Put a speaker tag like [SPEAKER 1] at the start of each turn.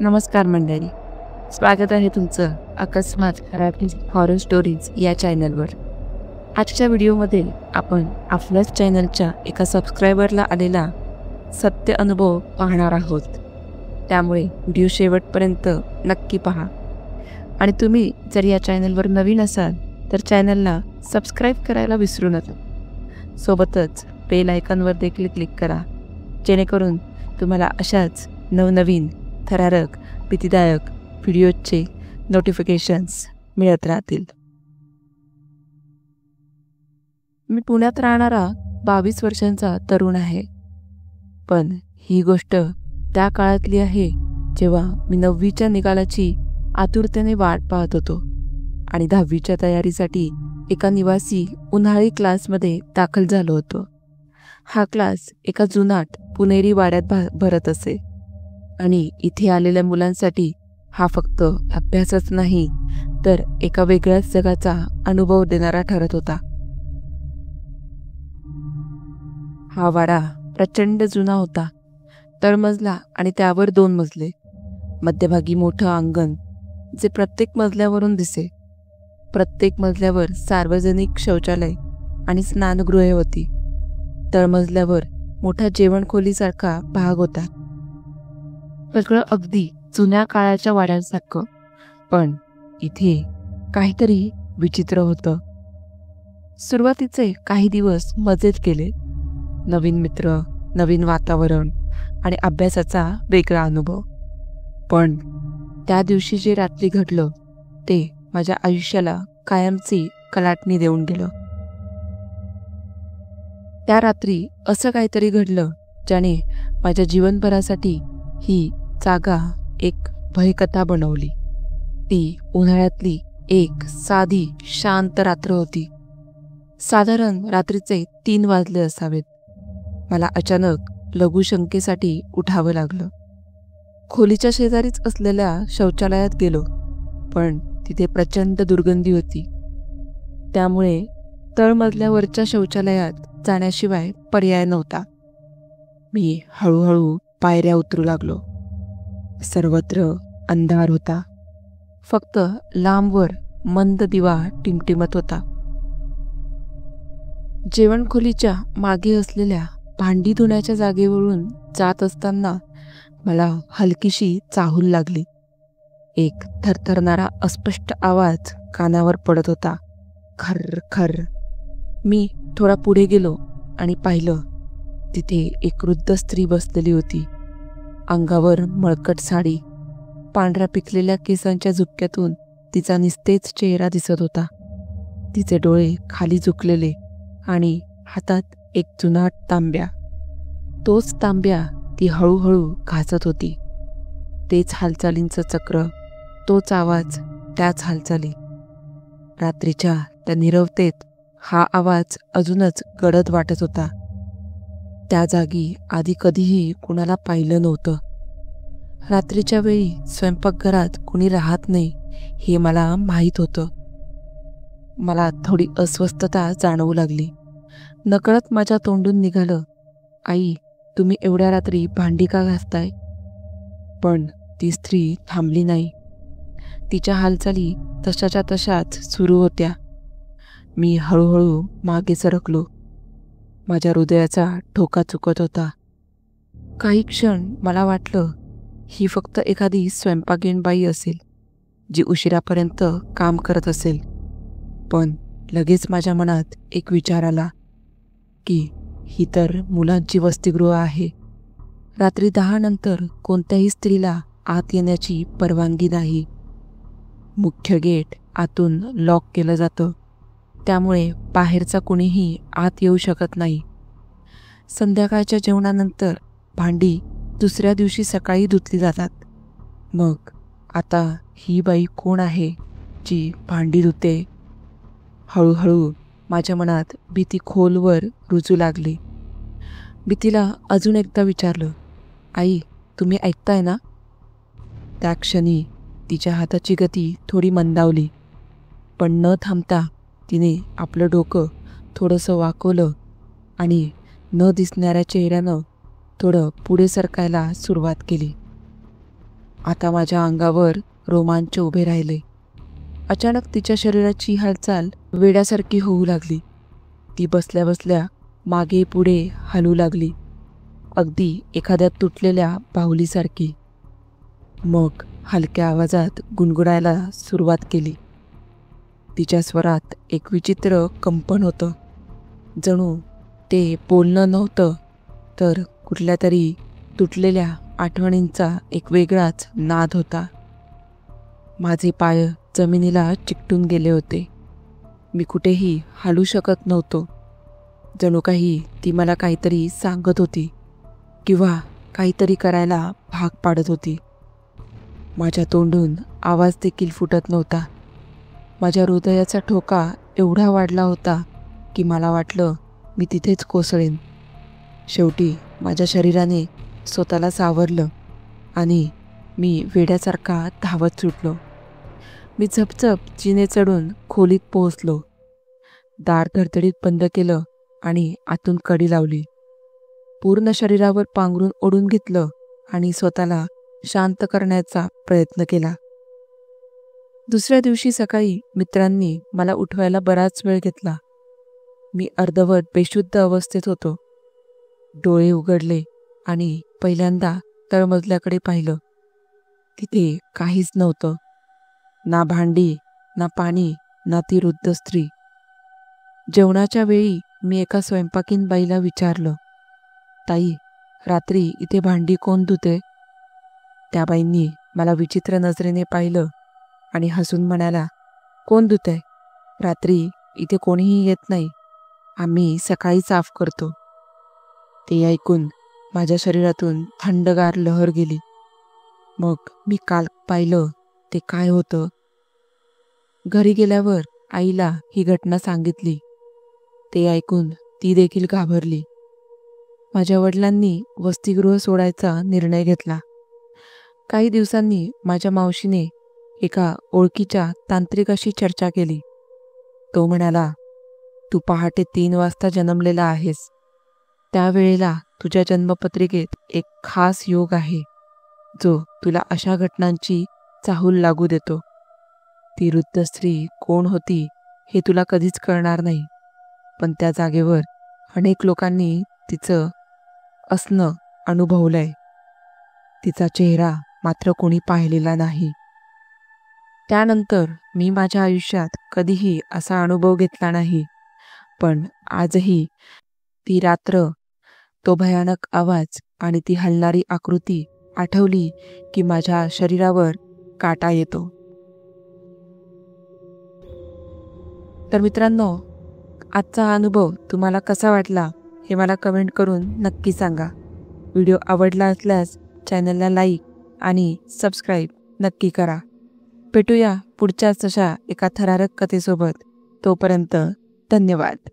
[SPEAKER 1] नमस्कार मंडळी, स्वागत आहे तुमचं अकस्मात मराठी हॉरर स्टोरीज या चॅनलवर. आजच्या व्हिडिओमध्ये आपण आपल्याच चॅनलच्या एका सबस्क्रायबरला आलेला सत्य अनुभव पाहणार आहोत. त्यामुळे व्हिडिओ शेवटपर्यंत नक्की पहा. आणि तुम्ही जर या चॅनलवर नवीन असाल तर चॅनलला सबस्क्राईब करायला विसरू नका. सोबतच बेल आयकॉनवर देखील क्लिक करा, जेणेकरून तुम्हाला अशाच नवनवीन थरारक भीतीदायक व्हिडिओचे नोटिफिकेशन्स मिळत राहतील. मी पुण्यात राहणारा 22 वर्षांचा तरुण आहे. पण ही गोष्ट त्या काळातली आहे जेव्हा मी 9वीच्या निकालाची आतुरतेने वाट पाहत होतो आणि 10वीच्या तयारीसाठी एका निवासी उन्हाळी क्लासमध्ये दाखल झालो होतो. हा क्लास एका जुनाट पुणेरी वाड्यात भरत असे आणि इथे आलेल्या मुलांसाठी हा फक्त अभ्यासच नाही तर एका वेगळ्याच जगाचा अनुभव देणारा ठरत होता. हा वाडा प्रचंड जुना होता. तळमजला आणि त्यावर 2 मजले. मध्यभागी मोठं अंगण जे प्रत्येक मजल्यावरून दिसे. प्रत्येक मजल्यावर सार्वजनिक शौचालय आणि स्नानगृहे होती. तळमजल्यावर मोठा जेवणखोलीसारखा भाग होता. सगळं अगदी जुन्या काळाच्या वाड्यांसारखं. पण इथे काहीतरी विचित्र होतं. सुरुवातीचे काही दिवस मजेत गेले. नवीन मित्र, नवीन वातावरण आणि अभ्यासाचा वेगळा अनुभव. पण त्या दिवशी जे रात्री घडलं ते माझ्या आयुष्याला कायमची कलाटणी देऊन गेलं. त्या रात्री असं काहीतरी घडलं ज्याने माझ्या जीवनभरासाठी ही जागा एक भयकथा बनवली. ती उन्हाळ्यातली एक साधी शांत रात्र होती. साधारण रात्रीचे 3 वाजले असावेत. मला अचानक लघुशंकेसाठी उठावं लागलं. खोलीच्या शेजारीच असलेल्या शौचालयात गेलो, पण तिथे प्रचंड दुर्गंधी होती. त्यामुळे तळमजल्यावरच्या शौचालयात जाण्याशिवाय पर्याय नव्हता. मी हळूहळू पायऱ्या उतरू लागलो. सर्वत्र अंधार होता. फक्त लांबवर मंद दिवा टिमटिमत होता. जेवणखोलीच्या मागे असलेल्या भांडी धुण्याच्या जागेवरून जात असताना मला हलकीशी चाहूल लागली. एक थरथरणारा अस्पष्ट आवाज कानावर पडत होता. खर्र खर्र. मी थोडा पुढे गेलो आणि पाहिलं. तिथे एक वृद्ध स्त्री बसलेली होती. अंगावर मळकट साडी. पांढऱ्या पिकलेल्या केसांच्या झुपक्यातून तिचा निस्तेज चेहरा दिसत होता. तिचे डोळे खाली झुकलेले आणि हातात एक जुनाट तांब्या. तोच तांब्या ती हळूहळू घासत होती. तेच हालचालींचं चक्र, तोच आवाज, त्याच हालचाली. रात्रीच्या त्या नीरवतेत हा आवाज अजूनच गडद वाटत होता. त्या जागी आधी कधीही कुणाला पाहिलं नव्हतं. रात्रीच्या वेळी स्वयंपाकघरात कुणी राहत नाही हे मला माहीत होतं. मला थोडी अस्वस्थता जाणवू लागली. नकळत माझ्या तोंडून निघालं, आई, तुम्ही एवढ्या रात्री भांडी का घासताय? पण ती स्त्री थांबली नाही. तिच्या हालचाली तशाच्या तशाच सुरू होत्या. मी हळूहळू मागे सरकलो. माझ्या हृदयाचा ठोका चुकत होता. काही क्षण मला वाटलं ही फक्त एखादी स्वयंपाकीण बाई असेल जी उशिरापर्यंत काम करत असेल. पण लगेच माझ्या मनात एक विचार आला की ही तर मुलांची वसतिगृह आहे. रात्री 10 नंतर कोणत्याही स्त्रीला आत येण्याची परवानगी नाही. मुख्य गेट आतून लॉक केलं जातं. त्यामुळे बाहेरचा कुणीही आत येऊ शकत नाही. संध्याकाळच्या जेवणानंतर भांडी दुसऱ्या दिवशी सकाळी धुतली जातात. मग आता ही बाई कोण आहे जी भांडी धुते? हळूहळू माझ्या मनात भीती खोलवर रुजू लागली. भीतीला अजून एकदा विचारलं, आई, तुम्ही ऐकताय ना? त्या क्षणी तिच्या हाताची गती थोडी मंदावली. पण न थांबता तिने आपलं डोकं थोडंसं वाकवलं आणि न दिसणाऱ्या चेहऱ्यानं थोडं पुढे सरकायला सुरुवात केली. आता माझ्या अंगावर रोमांच उभे राहिले. अचानक तिच्या शरीराची हालचाल वेड्यासारखी होऊ लागली. ती बसल्या बसल्या मागे पुढे हलू लागली, अगदी एखाद्या तुटलेल्या बाहुलीसारखी. मग हलक्या आवाजात गुणगुणायला सुरुवात केली. तिच्या स्वरात एक विचित्र कंपन होतं. जणू ते बोलणं नव्हतं, तर कुठल्या तरी तुटलेल्या आठवणींचा एक वेगळाच नाद होता. माझे पाय जमिनीला चिकटून गेले होते. मी कुठेही हालू शकत नव्हतो. जणू काही ती मला काहीतरी सांगत होती किंवा काहीतरी करायला भाग पाडत होती. माझ्या तोंडून आवाज देखील फुटत नव्हता. माझ्या हृदयाचा ठोका एवढा वाढला होता की मला वाटलं मी तिथेच कोसळेन. शेवटी माझ्या शरीराने स्वतःला सावरलं आणि मी वेड्यासारखा धावत सुटलो. मी झपझप जिने चढून खोलीत पोहोचलो. दार धडधडीत बंद केलं आणि आतून कडी लावली. पूर्ण शरीरावर पांघरून ओढून घेतलं आणि स्वतःला शांत करण्याचा प्रयत्न केला. दुसऱ्या दिवशी सकाळी मित्रांनी मला उठवायला बराच वेळ घेतला. मी अर्धवट बेशुद्ध अवस्थेत होतो. डोळे उघडले आणि पहिल्यांदा तळमजल्याकडे पाहिलं. तिथे काहीच नव्हतं. ना भांडी, ना पाणी, ना ती वृद्ध स्त्री. जेवणाच्या वेळी मी एका स्वयंपाकीन बाईला विचारलं, ताई, रात्री इथे भांडी कोण धुते? त्या बाईंनी मला विचित्र नजरेने पाहिलं आणि हसून म्हणाला, कोण धुते? रात्री इथे कोणीही येत नाही. आम्ही सकाळी साफ करतो. ते ऐकून माझ्या शरीरातून थंडगार लहर गेली. मग मी काल पाहिलं ते काय होतं? घरी गेल्यावर आईला ही घटना सांगितली. ते ऐकून ती देखील घाबरली. माझ्या वडिलांनी वसतिगृह सोडायचा निर्णय घेतला. काही दिवसांनी माझ्या मावशीने एका ओळखीच्या तांत्रिकाशी चर्चा केली. तो म्हणाला, तू पहाटे 3 वाजता जन्मलेला आहेस. त्यावेळेला तुझ्या जन्मपत्रिकेत एक खास योग आहे, जो तुला अशा घटनांची चाहूल लागू देतो. ती वृद्ध स्त्री कोण होती हे तुला कधीच कळणार नाही, पण त्या जागेवर अनेक लोकांनी तिचं असणं अनुभवलंय. तिचा चेहरा मात्र कोणी पाहिलेला नाही. त्यानंतर मी माझ्या आयुष्यात कधीही असा अनुभव घेतला नाही, पण आजही ती रात्र, तो भयानक आवाज आणि ती हलणारी आकृती आठवली की माझ्या शरीरावर काटा येतो. तर मित्रांनो, आजचा अनुभव तुम्हाला कसा वाटला हे मला कमेंट करून नक्की सांगा. व्हिडिओ आवडला असल्यास चॅनलला लाईक आणि सबस्क्राईब नक्की करा. भेटूया पुढच्याच अशा एका थरारक कथेसोबत. तोपर्यंत धन्यवाद.